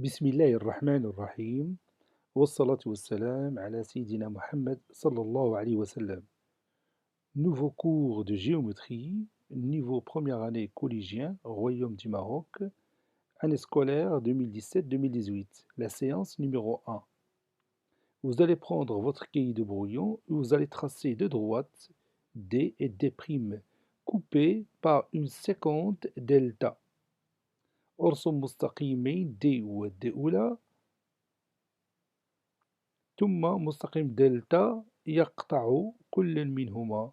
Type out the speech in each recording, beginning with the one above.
بسم الله الرحمن الرحيم والصلاة والسلام على سيدنا Mohammed sallallahu alayhi wa sallam. Nouveau cours de géométrie, niveau première année collégien, Royaume du Maroc, année scolaire 2017-2018, la séance numéro 1. Vous allez prendre votre cahier de brouillon et vous allez tracer deux droites D et D' coupées par une séquente delta. ارسم مستقيمين D والD الأولى ثم مستقيم دلتا يقطع كل منهما.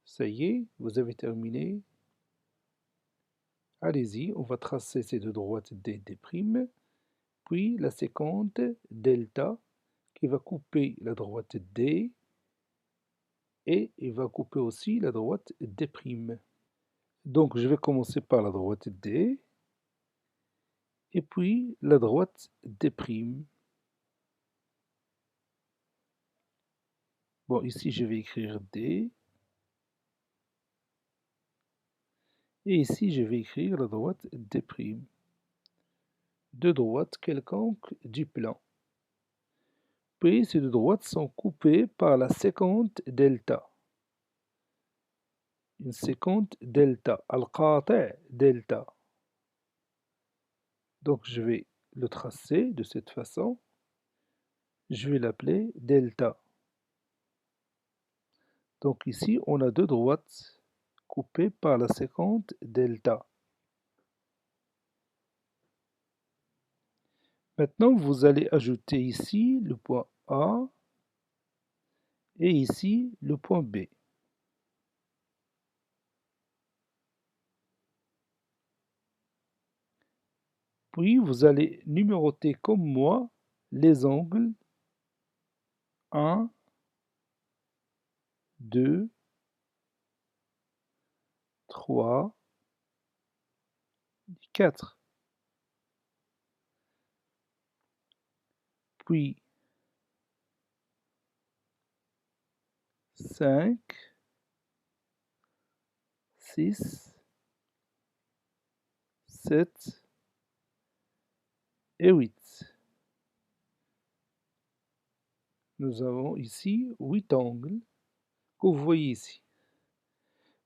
Ça y est, vous avez terminé. Allez-y, on va tracer ces deux droites D, D', puis la séquente delta qui va couper la droite D et il va couper aussi la droite D'. Donc je vais commencer par la droite D et puis la droite D'. Bon, ici je vais écrire D. Et ici, je vais écrire la droite D'. Deux droites quelconques du plan. Puis ces deux droites sont coupées par la séquente delta. Une séquente delta. Al-Qati' delta. Donc je vais le tracer de cette façon. Je vais l'appeler delta. Donc ici, on a deux droites coupées par la séquente delta. Maintenant, vous allez ajouter ici le point A et ici le point B. Puis vous allez numéroter comme moi les angles 1, 2, 3, 4. Puis 5, 6, 7 et 8. Nous avons ici 8 angles que vous voyez ici.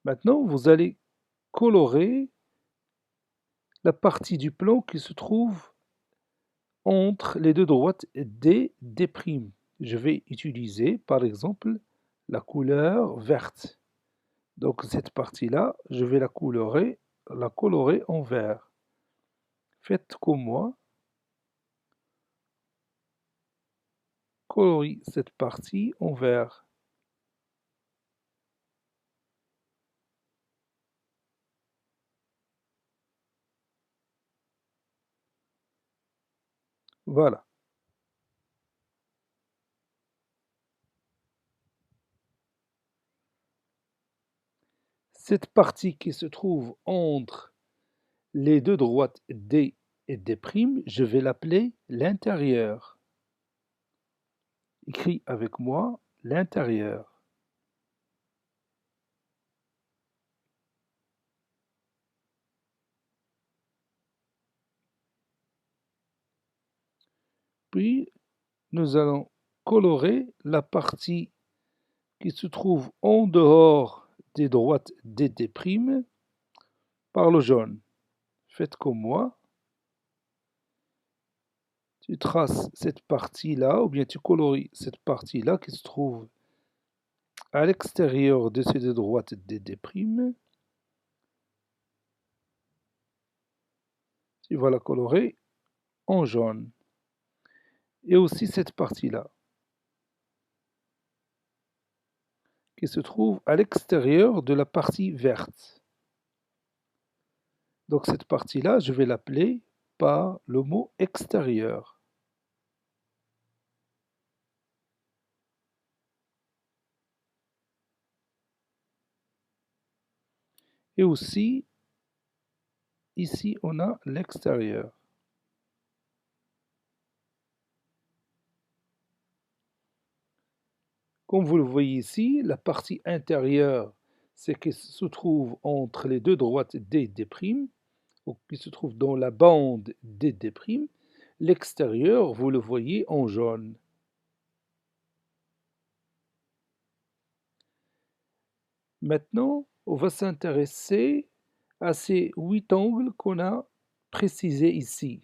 Maintenant, vous allez colorer la partie du plan qui se trouve entre les deux droites D, D'. Je vais utiliser par exemple la couleur verte. Donc cette partie-là, je vais la colorer en vert. Faites comme moi. Colorie cette partie en vert. Voilà. Cette partie qui se trouve entre les deux droites D et D', je vais l'appeler l'intérieur. Écris avec moi l'intérieur. Puis, nous allons colorer la partie qui se trouve en dehors des droites D', par le jaune. Faites comme moi. Tu traces cette partie-là, ou bien tu colories cette partie-là qui se trouve à l'extérieur de ces deux droites D'. Tu vas la colorer en jaune. Et aussi cette partie-là, qui se trouve à l'extérieur de la partie verte. Donc cette partie-là, je vais l'appeler par le mot extérieur. Et aussi, ici, on a l'extérieur. Comme vous le voyez ici, la partie intérieure c'est qu'il se trouve entre les deux droites D, D', ou qui se trouve dans la bande D', D'. L'extérieur, vous le voyez en jaune. Maintenant, on va s'intéresser à ces 8 angles qu'on a précisés ici.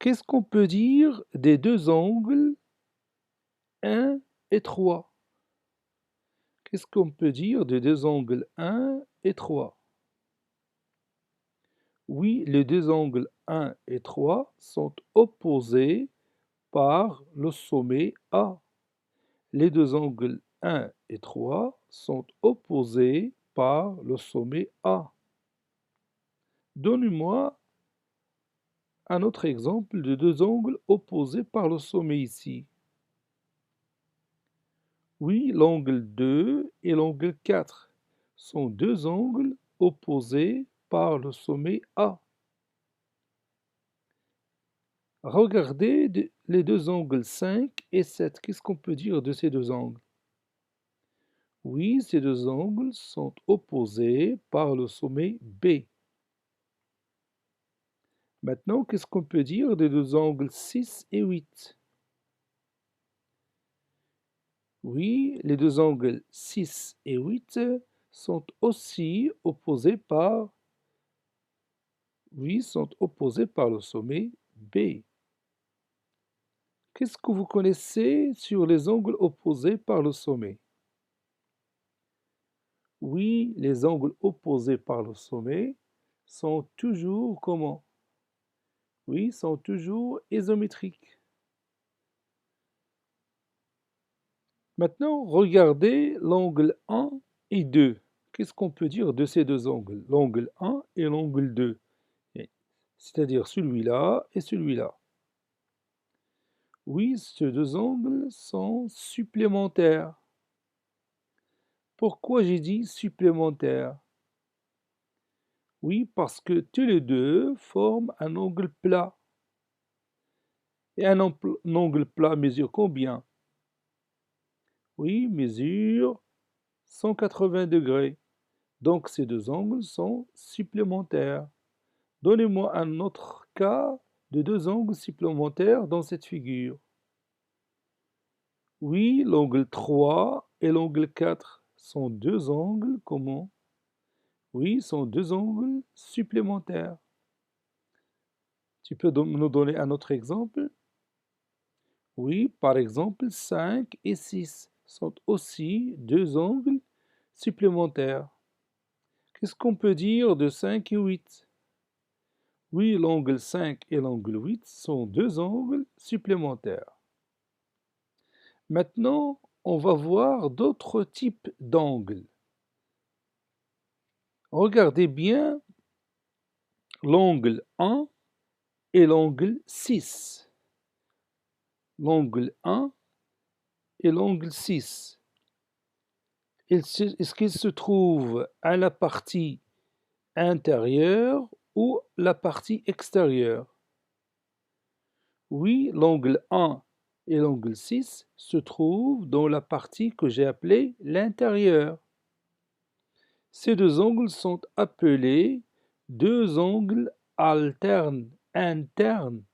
Qu'est-ce qu'on peut dire des deux angles 1 et 3? Qu'est-ce qu'on peut dire des deux angles 1 et 3? Oui, les deux angles 1 et 3 sont opposés par le sommet A. Les deux angles 1 et 3 sont opposés par le sommet A. Donnez-moi un autre exemple de deux angles opposés par le sommet ici. Oui, l'angle 2 et l'angle 4 sont deux angles opposés par le sommet A. Regardez les deux angles 5 et 7. Qu'est-ce qu'on peut dire de ces deux angles? Oui, ces deux angles sont opposés par le sommet B. Maintenant, qu'est-ce qu'on peut dire des deux angles 6 et 8? Oui, les deux angles 6 et 8 sont aussi opposés par, sont opposés par le sommet B. Qu'est-ce que vous connaissez sur les angles opposés par le sommet? Oui, les angles opposés par le sommet sont toujours comment? Oui, sont toujours isométriques. Maintenant, regardez l'angle 1 et 2. Qu'est-ce qu'on peut dire de ces deux angles? L'angle 1 et l'angle 2. C'est-à-dire celui-là et celui-là. Oui, ces deux angles sont supplémentaires. Pourquoi j'ai dit supplémentaires? Oui, parce que tous les deux forment un angle plat. Et un angle plat mesure combien? Oui, mesure 180 degrés. Donc ces deux angles sont supplémentaires. Donnez-moi un autre cas de deux angles supplémentaires dans cette figure. Oui, l'angle 3 et l'angle 4 sont deux angles comment? Oui, sont deux angles supplémentaires. Tu peux nous donner un autre exemple? Oui, par exemple, 5 et 6 sont aussi deux angles supplémentaires. Qu'est-ce qu'on peut dire de 5 et 8? Oui, l'angle 5 et l'angle 8 sont deux angles supplémentaires. Maintenant, on va voir d'autres types d'angles. Regardez bien l'angle 1 et l'angle 6. L'angle 1 et l'angle 6. Est-ce qu'il se trouve à la partie intérieure ou la partie extérieure? Oui, l'angle 1 et l'angle 6 se trouvent dans la partie que j'ai appelée l'intérieur. Ces deux angles sont appelés deux angles alternes internes.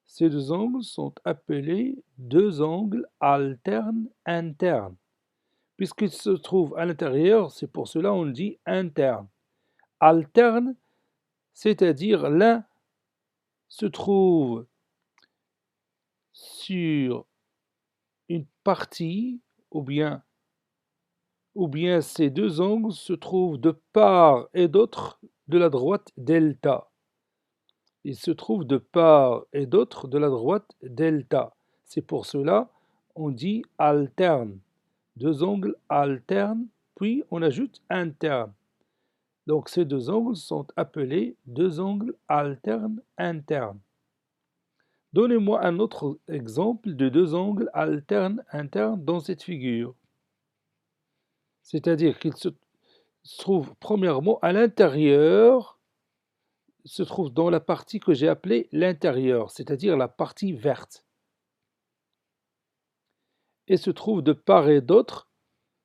Ces deux angles sont appelés deux angles alternes internes. Puisqu'ils se trouvent à l'intérieur, c'est pour cela qu'on dit interne. Alterne, c'est-à-dire l'un se trouve sur une partie, ou bien ces deux angles se trouvent de part et d'autre de la droite delta. Ils se trouvent de part et d'autre de la droite delta. C'est pour cela on dit alterne. Deux angles alternes, puis on ajoute interne. Donc ces deux angles sont appelés deux angles alternes internes. Donnez-moi un autre exemple de deux angles alternes internes dans cette figure. C'est-à-dire qu'ils se trouvent premièrement à l'intérieur, se trouvent dans la partie que j'ai appelée l'intérieur, c'est-à-dire la partie verte. Et se trouvent de part et d'autre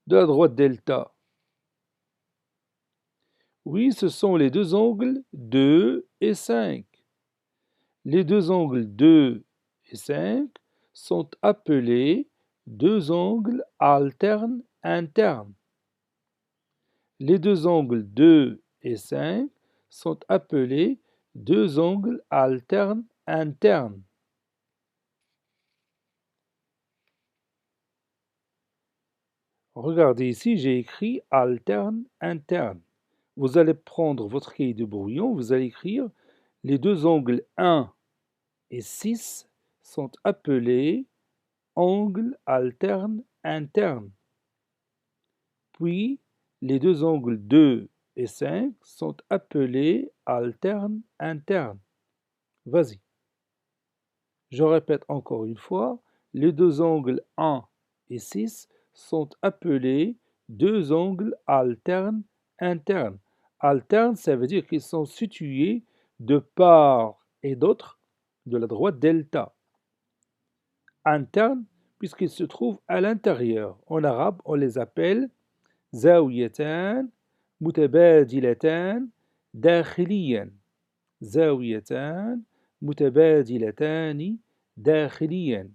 de la droite delta? Oui, ce sont les deux angles 2 et 5. Les deux angles 2 et 5 sont appelés deux angles alternes internes. Les deux angles 2 et 5 sont appelés deux angles alternes internes. Regardez ici, j'ai écrit alterne interne. Vous allez prendre votre cahier de brouillon, vous allez écrire les deux angles 1 et 6 sont appelés angles alternes internes. Puis, les deux angles 2 et 5 sont appelés alternes internes. Vas-y. Je répète encore une fois, les deux angles 1 et 6 sont appelés deux angles alternes internes. Alternes, ça veut dire qu'ils sont situés de part et d'autre de la droite delta. Internes, puisqu'ils se trouvent à l'intérieur. En arabe, on les appelle زاويتان متبادلتان داخليا. زاويتان متبادلتان داخليا.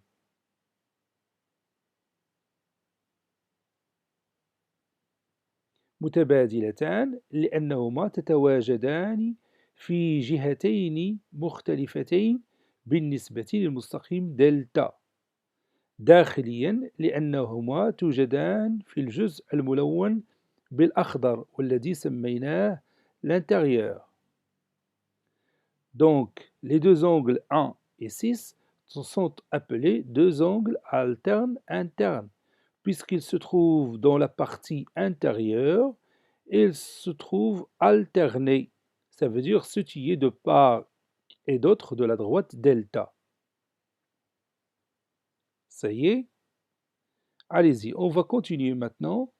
متبادلتان لأنهما تتواجدان في جهتين مختلفتين بالنسبة للمستقيم دلتا. داخليا لأنهما توجدان في الجزء الملون بالأخضر والذي سميناه l'intérieur. Donc, les deux angles 1 et 6 sont appelés deux angles alternes internes, puisqu'ils se trouvent dans la partie intérieure et ils se trouvent alternés. Ça veut dire situés de part et d'autre de la droite delta. Ça y est? Allez-y, on va continuer maintenant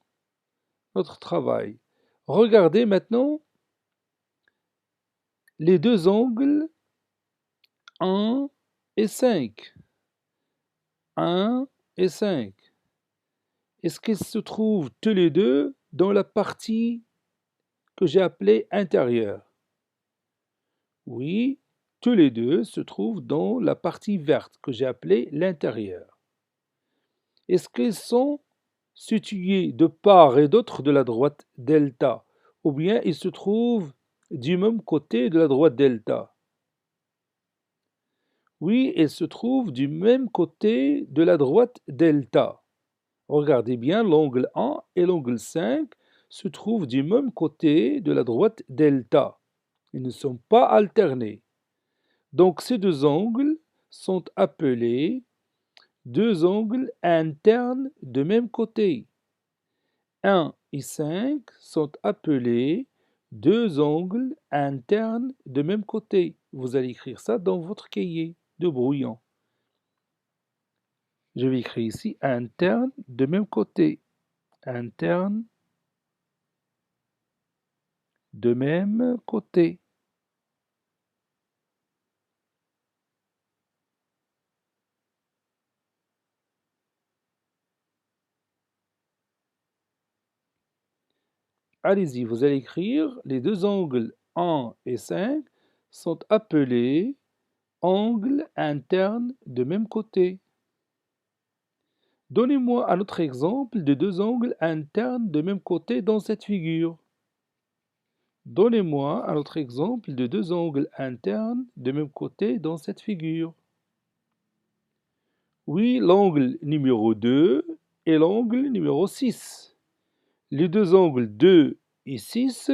notre travail. Regardez maintenant les deux angles 1 et 5. 1 et 5. Est-ce qu'ils se trouvent tous les deux dans la partie que j'ai appelée intérieure? Oui, tous les deux se trouvent dans la partie verte que j'ai appelée l'intérieur. Est-ce qu'ils sont situés de part et d'autre de la droite delta, ou bien ils se trouvent du même côté de la droite delta? Oui, ils se trouvent du même côté de la droite delta. Regardez bien, l'angle 1 et l'angle 5 se trouvent du même côté de la droite delta. Ils ne sont pas alternés. Donc ces deux angles sont appelés deux angles internes de même côté. 1 et 5 sont appelés deux angles internes de même côté. Vous allez écrire ça dans votre cahier de brouillon. Je vais écrire ici interne de même côté. Interne de même côté. Allez-y, vous allez écrire les deux angles 1 et 5 sont appelés angles internes de même côté. Donnez-moi un autre exemple de deux angles internes de même côté dans cette figure. Donnez-moi un autre exemple de deux angles internes de même côté dans cette figure. Oui, l'angle numéro 2 et l'angle numéro 6. Les deux angles 2 et 6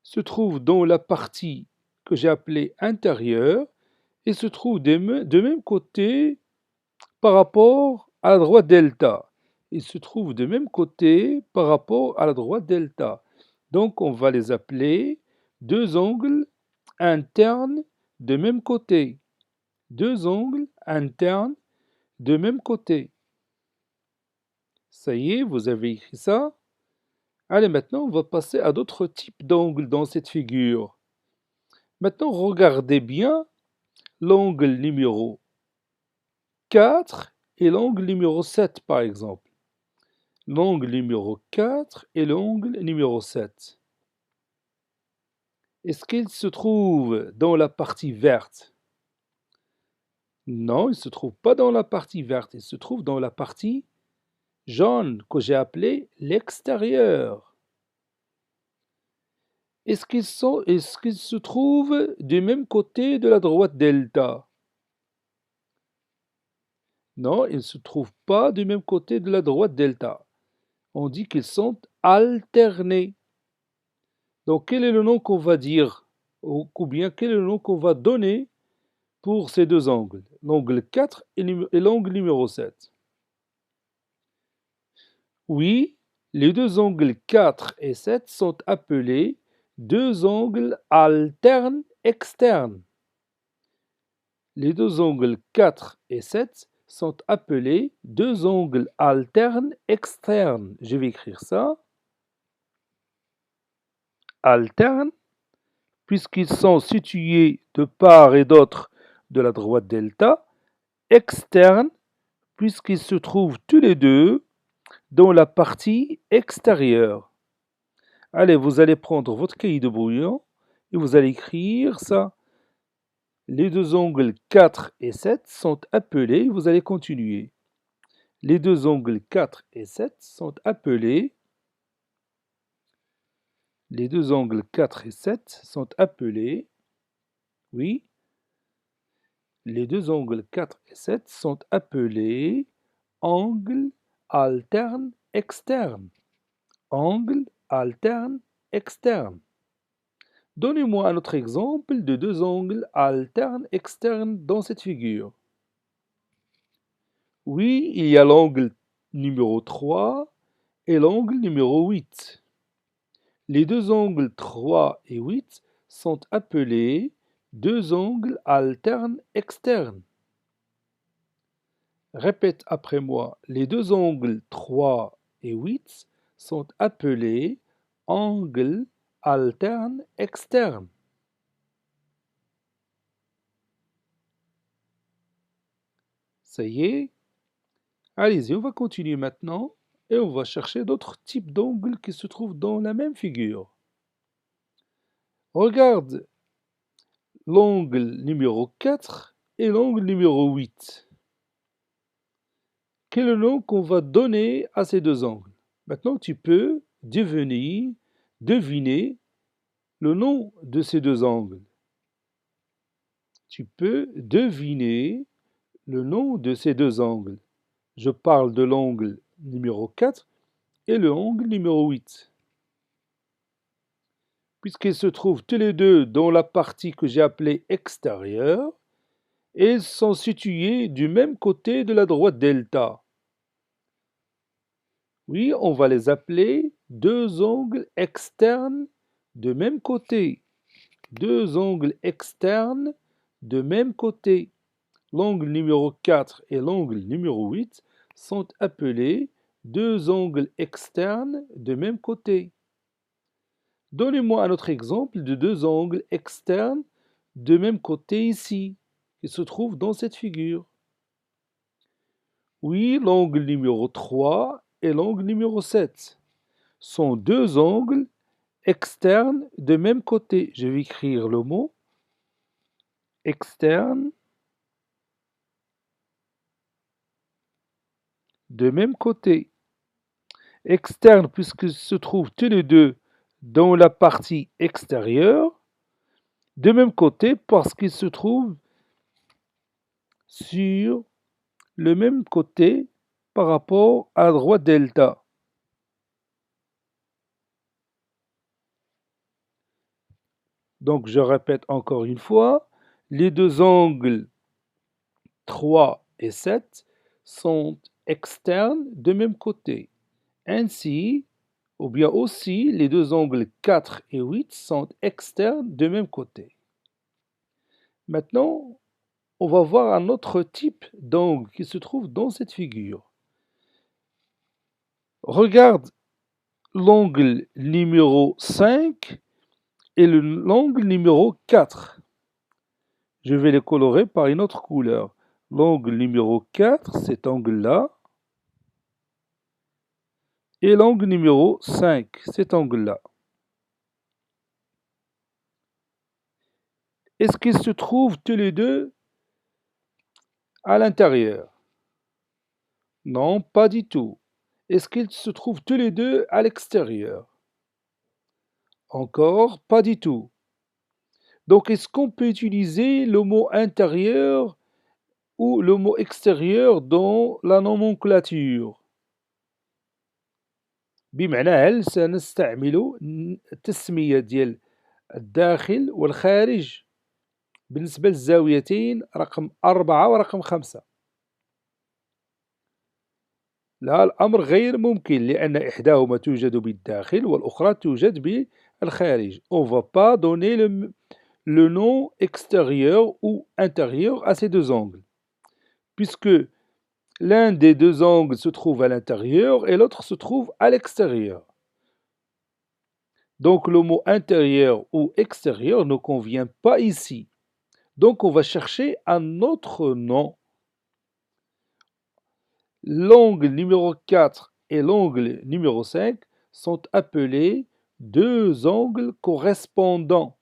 se trouvent dans la partie que j'ai appelée intérieure et se trouvent de même côté par rapport à la droite delta. Ils se trouvent de même côté par rapport à la droite delta. Donc on va les appeler deux angles internes de même côté. Deux angles internes de même côté. Ça y est, vous avez écrit ça? Allez, maintenant on va passer à d'autres types d'angles dans cette figure. Maintenant regardez bien l'angle numéro 4 et l'angle numéro 7 par exemple. L'angle numéro 4 et l'angle numéro 7. Est-ce qu'il se trouve dans la partie verte? Non, il ne se trouve pas dans la partie verte, il se trouve dans la partie jaune que j'ai appelée l'extérieur. Est-ce qu'ils se trouvent du même côté de la droite delta? Non, ils ne se trouvent pas du même côté de la droite delta. On dit qu'ils sont alternés. Donc, quel est le nom qu'on va dire, ou bien quel est le nom qu'on va donner pour ces deux angles, l'angle 4 et l'angle numéro 7? Oui, les deux angles 4 et 7 sont appelés deux angles alternes externes. Les deux angles 4 et 7 sont appelés deux angles alternes externes. Je vais écrire ça. Alternes, puisqu'ils sont situés de part et d'autre de la droite delta. Externes, puisqu'ils se trouvent tous les deux dans la partie extérieure. Allez, vous allez prendre votre cahier de brouillon et vous allez écrire ça. Les deux angles 4 et 7 sont appelés, vous allez continuer. Les deux angles 4 et 7 sont appelés, les deux angles 4 et 7 sont appelés, oui, les deux angles 4 et 7 sont appelés angles alternes externes. Angle alterne externe. Donnez-moi un autre exemple de deux angles alternes externes dans cette figure. Oui, il y a l'angle numéro 3 et l'angle numéro 8. Les deux angles 3 et 8 sont appelés deux angles alternes externes. Répète après moi, les deux angles 3 et 8 sont appelés angles alternes externes. Ça y est? Allez-y, on va continuer maintenant et on va chercher d'autres types d'angles qui se trouvent dans la même figure. Regarde l'angle numéro 4 et l'angle numéro 8. Quel est le nom qu'on va donner à ces deux angles? Maintenant, tu peux deviner le nom de ces deux angles. Tu peux deviner le nom de ces deux angles. Je parle de l'angle numéro 4 et l'angle numéro 8. Puisqu'ils se trouvent tous les deux dans la partie que j'ai appelée extérieure, et ils sont situés du même côté de la droite delta. Oui, on va les appeler deux angles externes de même côté. Deux angles externes de même côté. L'angle numéro 4 et l'angle numéro 8 sont appelés deux angles externes de même côté. Donnez-moi un autre exemple de deux angles externes de même côté ici, qui se trouvent dans cette figure. Oui, l'angle numéro 3 et l'angle numéro 7 sont deux angles externes de même côté. Je vais écrire le mot externe de même côté. Externe puisqu'ils se trouvent tous les deux dans la partie extérieure. De même côté parce qu'ils se trouvent sur le même côté par rapport à la droite delta. Donc je répète encore une fois, les deux angles 3 et 7 sont externes de même côté. Ainsi, ou bien aussi, les deux angles 4 et 8 sont externes de même côté. Maintenant, on va voir un autre type d'angle qui se trouve dans cette figure. Regarde l'angle numéro 5 et l'angle numéro 4. Je vais les colorer par une autre couleur. L'angle numéro 4, cet angle-là, et l'angle numéro 5, cet angle-là. Est-ce qu'ils se trouvent tous les deux à l'intérieur? Non, pas du tout. Est-ce qu'ils se trouvent tous les deux à l'extérieur? Encore pas du tout. Donc, est-ce qu'on peut utiliser le mot intérieur ou le mot extérieur dans la nomenclature؟ بمعنى هل سنستعمل التسمية ديال الداخل والخارج بالنسبة للزاويتين رقم 4 ورقم 5؟ لا، الأمر غير ممكن لأن إحداهما توجد بالداخل والأخرى توجد بالخارج. On va pas donner le nom extérieur ou intérieur à ces deux angles, puisque l'un des deux angles se trouve à l'intérieur et l'autre se trouve à l'extérieur. Donc le mot intérieur ou extérieur ne convient pas ici. Donc on va chercher un autre nom. L'angle numéro 4 et l'angle numéro 5 sont appelés deux angles correspondants.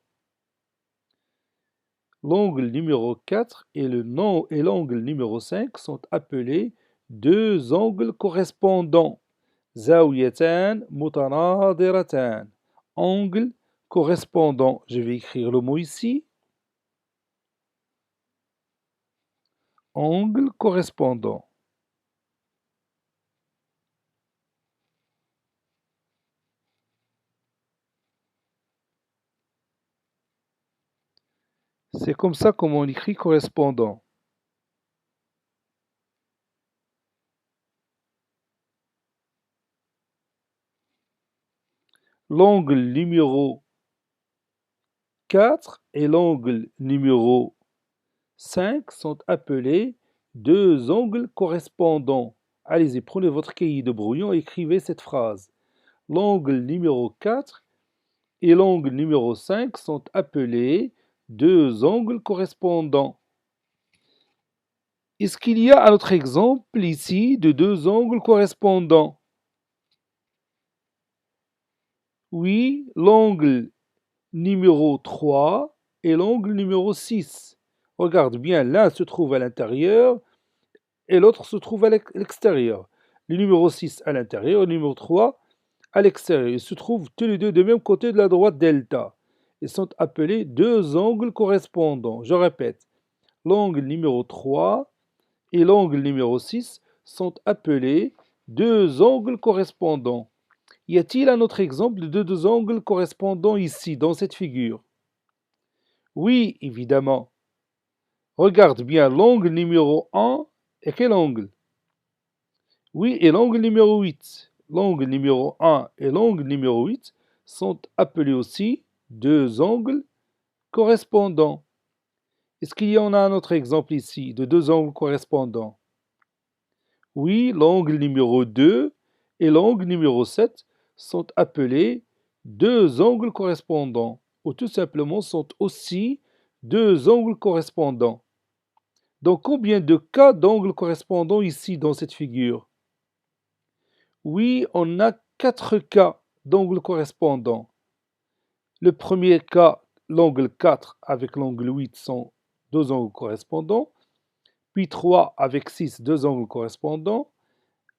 L'angle numéro 4 et l'angle numéro 5 sont appelés deux angles correspondants. زاويتان متناظرتان. Angle correspondant. Je vais écrire le mot ici. Angle correspondant. C'est comme ça qu'on on écrit correspondant. L'angle numéro 4 et l'angle numéro 5 sont appelés deux angles correspondants. Allez-y, prenez votre cahier de brouillon et écrivez cette phrase. L'angle numéro 4 et l'angle numéro 5 sont appelés deux angles correspondants. Est-ce qu'il y a un autre exemple ici de deux angles correspondants? Oui, l'angle numéro 3 et l'angle numéro 6. Regarde bien, l'un se trouve à l'intérieur et l'autre se trouve à l'extérieur. Le numéro 6 à l'intérieur, le numéro 3 à l'extérieur. Ils se trouvent tous les deux du même côté de la droite delta. Ils sont appelés deux angles correspondants. Je répète, l'angle numéro 3 et l'angle numéro 6 sont appelés deux angles correspondants. Y a-t-il un autre exemple de deux angles correspondants ici, dans cette figure? Oui, évidemment. Regarde bien l'angle numéro 1 et quel angle? Oui, et l'angle numéro 8. L'angle numéro 1 et l'angle numéro 8 sont appelés aussi deux angles correspondants. Est-ce qu'il y en a un autre exemple ici de deux angles correspondants? Oui, l'angle numéro 2 et l'angle numéro 7 sont appelés deux angles correspondants, ou tout simplement sont aussi deux angles correspondants. Donc combien de cas d'angles correspondants ici dans cette figure? Oui, on a quatre cas d'angles correspondants. Le premier cas, l'angle 4 avec l'angle 8 sont deux angles correspondants, puis 3 avec 6, deux angles correspondants,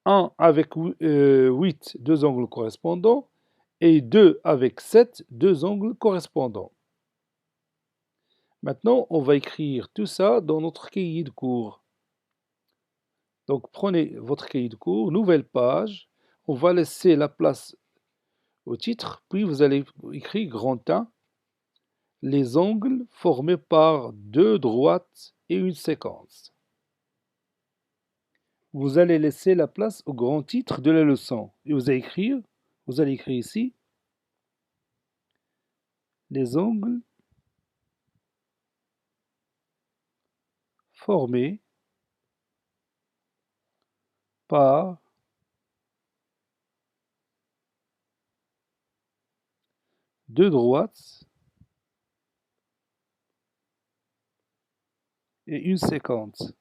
1 avec 8, deux angles correspondants, et 2 avec 7, deux angles correspondants. Maintenant, on va écrire tout ça dans notre cahier de cours. Donc, prenez votre cahier de cours, nouvelle page, on va laisser la place au titre, puis vous allez écrire grand 1, les angles formés par deux droites et une séquence. Vous allez laisser la place au grand titre de la leçon et vous allez écrire ici les angles formés par deux droites et une séquence.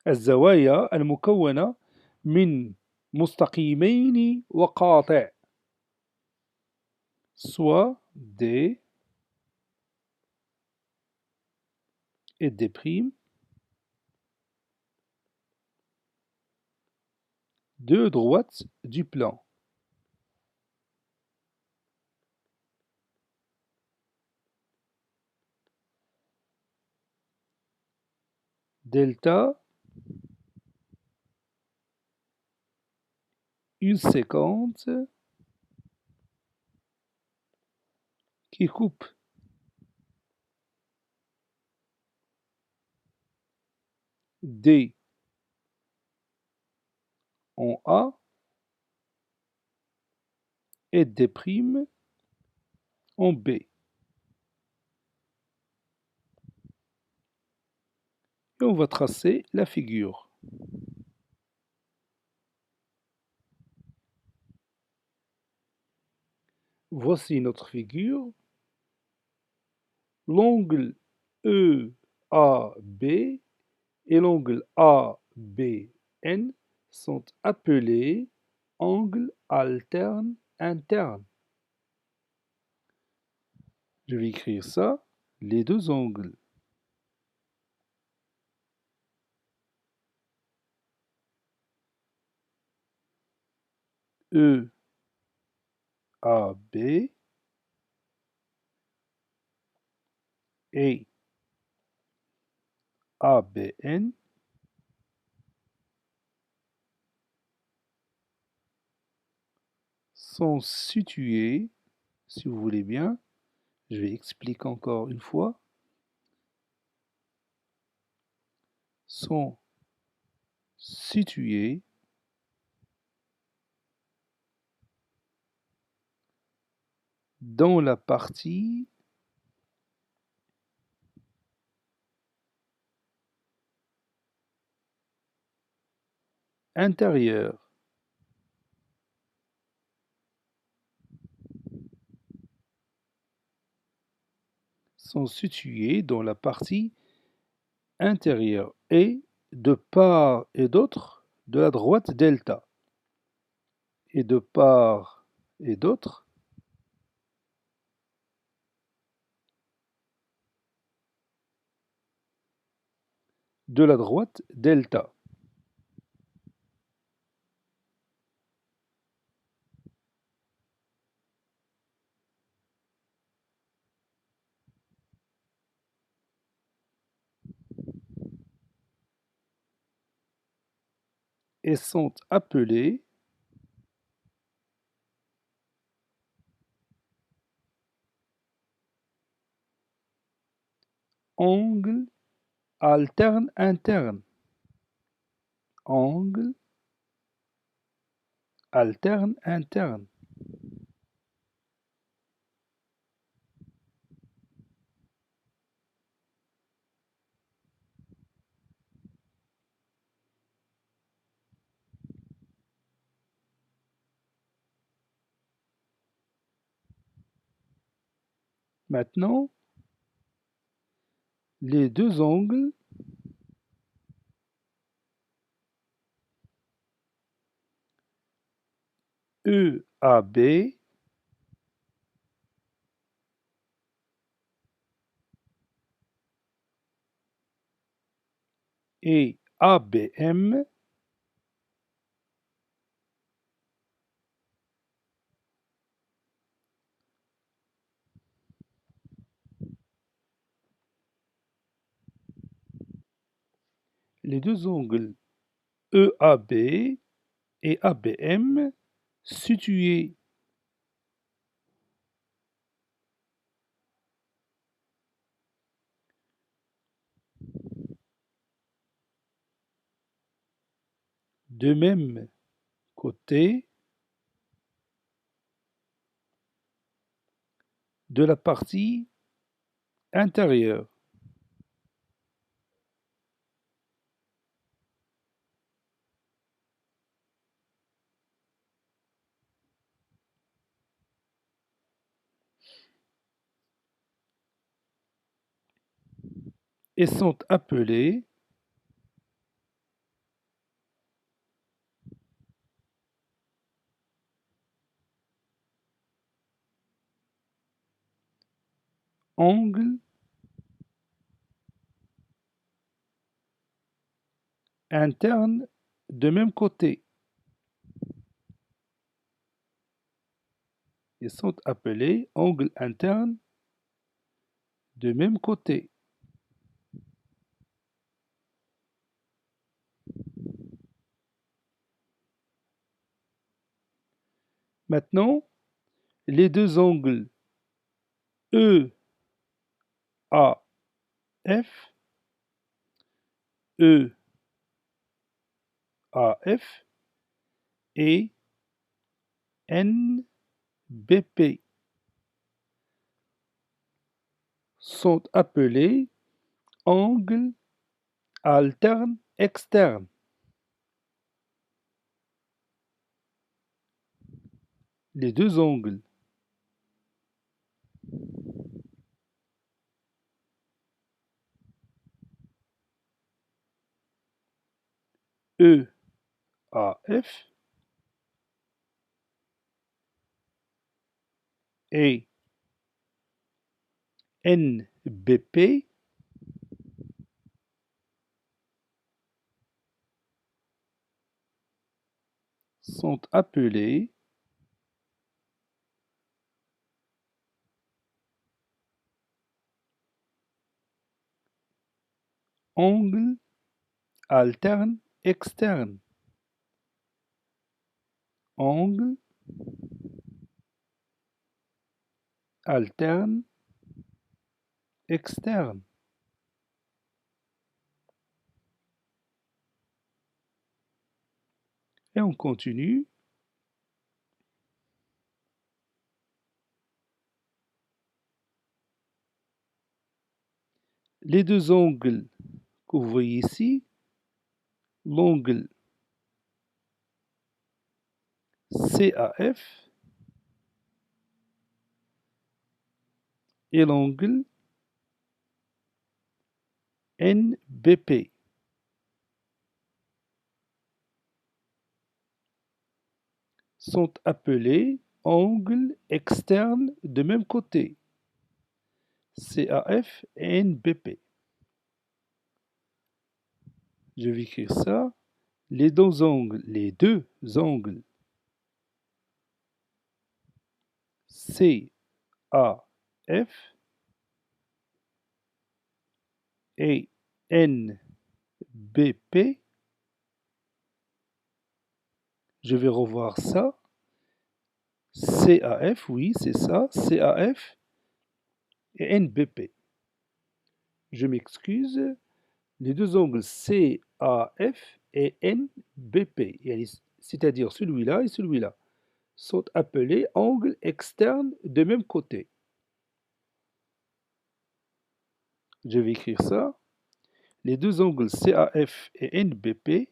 الزوايا المكونة من مستقيمين وقاطع soit D et D', deux droites du plan. Delta, une séquence qui coupe D en A et D' en B. Et on va tracer la figure. Voici notre figure. L'angle EAB et l'angle ABN sont appelés angles alternes internes. Je vais écrire ça, les deux angles EAB et ABN sont situés, si vous voulez bien, je vais expliquer encore une fois, sont situés dans la partie intérieure. Sont situés dans la partie intérieure et de part et d'autre de la droite delta. Et de part et d'autre de la droite delta. Et sont appelés angles alternes internes. Angle alterne interne. Maintenant, les deux angles EAB et ABM les deux angles EAB et ABM situés de même côté de la partie intérieure. Et sont appelés angle interne de même côté. Ils sont appelés angles internes de même côté. Maintenant, les deux angles EAF, EAF et NBP sont appelés angles alternes externes. Les deux angles EAF et NBP sont appelés angles alternes externes. Angles alternes externes. Et on continue. Les deux angles que vous voyez ici, l'angle CAF et l'angle NBP sont appelés angles externes de même côté. CAF et NBP. Je vais écrire ça. Les deux angles CAF et NBP, je vais revoir ça. CAF, oui, c'est ça, CAF et NBP. Je m'excuse, les deux angles CAF et NBP, c'est-à-dire celui-là et celui-là, sont appelés angles externes de même côté. Je vais écrire ça. Les deux angles CAF et NBP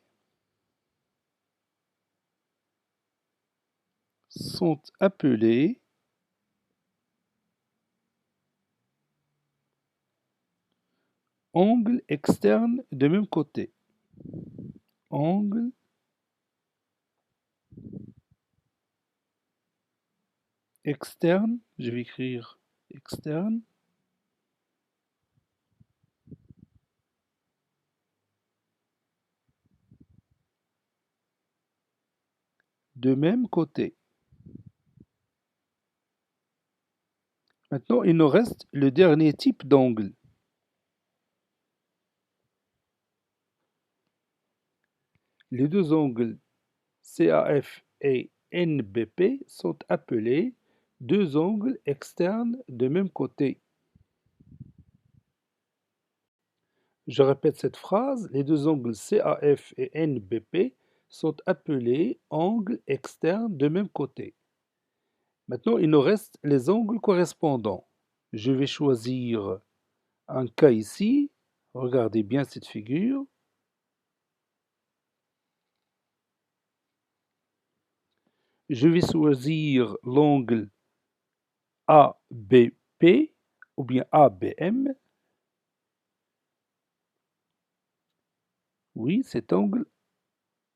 sont appelés angles externes de même côté. Angle externe, je vais écrire externe, de même côté. Maintenant, il nous reste le dernier type d'angle. Les deux angles CAF et NBP sont appelés deux angles externes de même côté. Je répète cette phrase, les deux angles CAF et NBP sont appelés angles externes de même côté. Maintenant, il nous reste les angles correspondants. Je vais choisir un cas ici. Regardez bien cette figure. Je vais choisir l'angle ABP ou bien ABM. Oui, cet angle,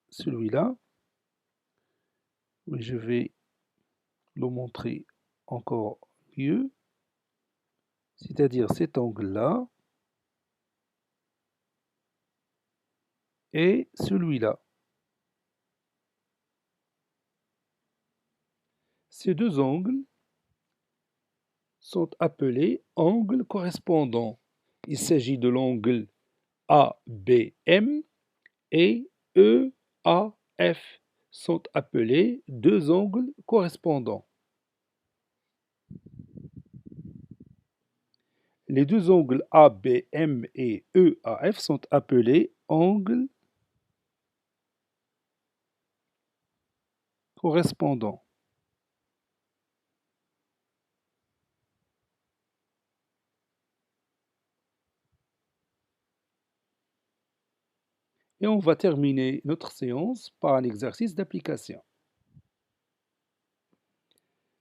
celui-là. Oui, je vais le montrer encore mieux. c'est-à-dire cet angle-là et celui-là. Ces deux angles sont appelés angles correspondants. Il s'agit de l'angle ABM et EAF sont appelés deux angles correspondants. Les deux angles ABM et EAF sont appelés angles correspondants. Et on va terminer notre séance par un exercice d'application.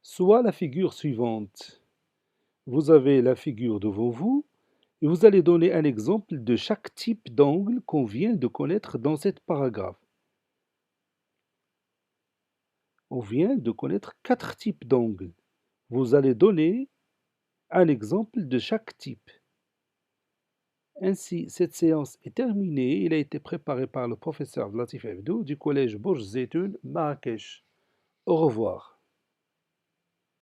Soit la figure suivante. Vous avez la figure devant vous et vous allez donner un exemple de chaque type d'angle qu'on vient de connaître dans cette paragraphe. On vient de connaître 4 types d'angles. Vous allez donner un exemple de chaque type. Ainsi, cette séance est terminée. Il a été préparé par le professeur Latif Hebdo du collège Bourj Zeytoun, Marrakech. Au revoir.